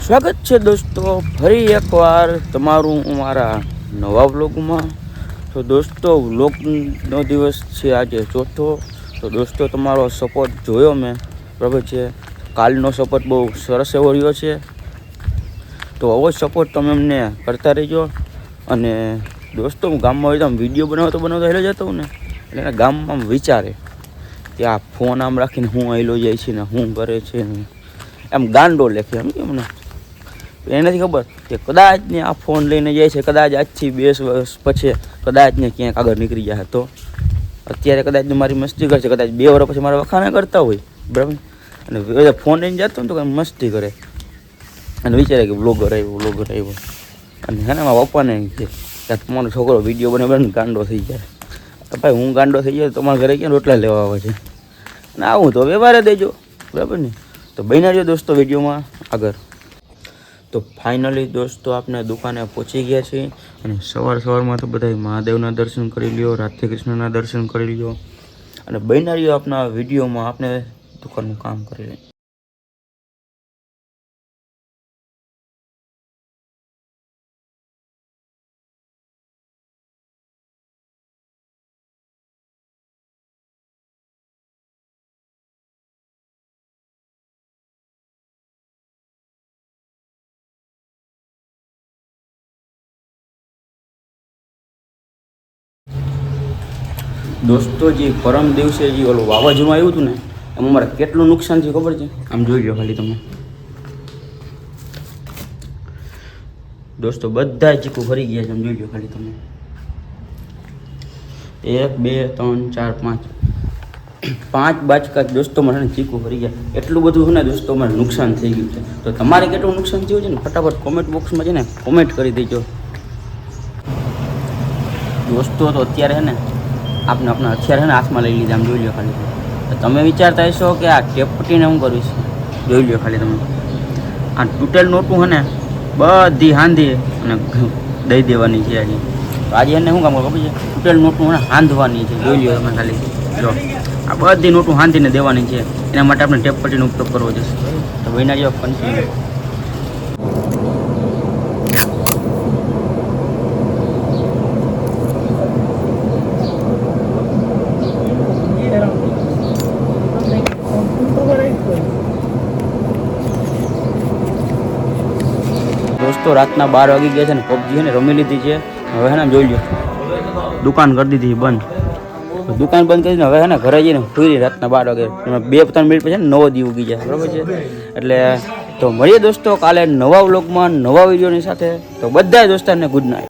સ્વાગત છે દોસ્તો ફરી એકવાર તમારું મારા નવા વ્લોગમાં। તો દોસ્તો વ્લોગનો દિવસ છે આજે ચોથો। તો દોસ્તો તમારો સપોર્ટ જોયો મેં, બરાબર છે। કાલનો સપોર્ટ બહુ સરસ એવો રહ્યો છે, તો આવો જ સપોર્ટ તમે અમને કરતા રહેજો। અને દોસ્તો હું ગામમાં હોય તો આમ વિડીયો બનાવતો હેલો જતો હોઉં ને, એટલે ગામમાં વિચારે કે આ ફોન આમ રાખીને હું હેલો જાય છે ને શું કરે છે ને, એમ ગાંડો લેખે એમ કે મને એને નથી ખબર કે કદાચ ને આ ફોન લઈને જાય છે, કદાચ આજથી 2 વર્ષ પછી કદાચ ને ક્યાંક આગળ નીકળી જાય, તો અત્યારે કદાચ મારી મસ્તી કરશે, કદાચ 2 વર્ષ પછી મારા વખાણા કરતા હોય, બરાબર। અને ફોન લઈને જતો ને તો કંઈ મસ્તી કરે અને વિચારે કે વ્લોગર આવ્યો। અને હે ને મારા પપ્પાને કે તમારો છોકરો વિડીયો બનાવીને ગાંડો થઈ જાય। તો ભાઈ હું ગાંડો થઈ જાય તો તમારા ઘરે ક્યાં રોટલા લેવા આવે છે, અને આવું તો વ્યવહારે દેજો, બરાબર ને। તો બન્યા રહ્યો દોસ્તો વિડીયોમાં આગળ। તો ફાઇનલી દોસ્તો આપણે દુકાને પહોંચી ગયા છીએ, અને સવારમાં તો બધા મહાદેવના દર્શન કરી લ્યો, રાધે કૃષ્ણના દર્શન કરી લ્યો, અને બન્યા રહ્યો આપણા વિડીયોમાં આપણે દુકાનનું કામ કરી લઈએ। દોસ્તો જે પરમ દિવસે જે ઓલું વાવાઝોડું આવ્યું હતું ને, એમાં અમારે કેટલું નુકસાન થયું ખબર છે? આમ જોઈ લો ખાલી તમે દોસ્તો, બધા ચીકુ ફરી ગયા છે, આમ જોઈ લો ખાલી તમે। 1 2 3 4 5 બાચકા દોસ્તો મને ચીકુ ફરી ગયા। એટલું બધું છે ને દોસ્તો મને નુકસાન થઈ ગયું છે। તો તમારે કેટલું નુકસાન થયું છે ને ફટાફટ કોમેન્ટ બોક્સમાં છે ને કોમેન્ટ કરી દેજો દોસ્તો। તો અત્યારે છે ને આપણે હથિયાર છે ને હાથમાં લઈ લીધા, આમ જોઈ લો ખાલી। તો તમે વિચારતા હશો કે આ ટેપટીને હું કરું છું, જોઈ લો ખાલી તમે। આ તૂટેલ નોટું છે ને બધી હાંધી અને દઈ દેવાની છે આજે। તો આજે એને શું કામ ખબર છે? તૂટેલ નોટું ને હાંધવાની છે, જોઈ લો તમે ખાલી। જો આ બધી નોટું હાંધીને દેવાની છે, એના માટે આપણે ટેપપટ્ટીનો ઉપયોગ કરવો જશે। તો વહીના જો કન્ટિન્યુ દોસ્તો રાતના 12 વાગી ગયા છે ને પબજી છે ને રમી લીધી છે। હવે હે ને જોઈ લો દુકાન કરી દીધી બંધ, દુકાન બંધ કરીને હવે હે ને ઘરે જઈને સુઈ રાતના 12 વાગે, 2-3 મિનિટ પછી નવો દી ઉગી જાય, બરાબર છે। એટલે તો મળીએ દોસ્તો કાલે નવા વ્લોગમાં નવા વિડીયોની સાથે। તો બધા દોસ્તારને ગુડ નાઇટ।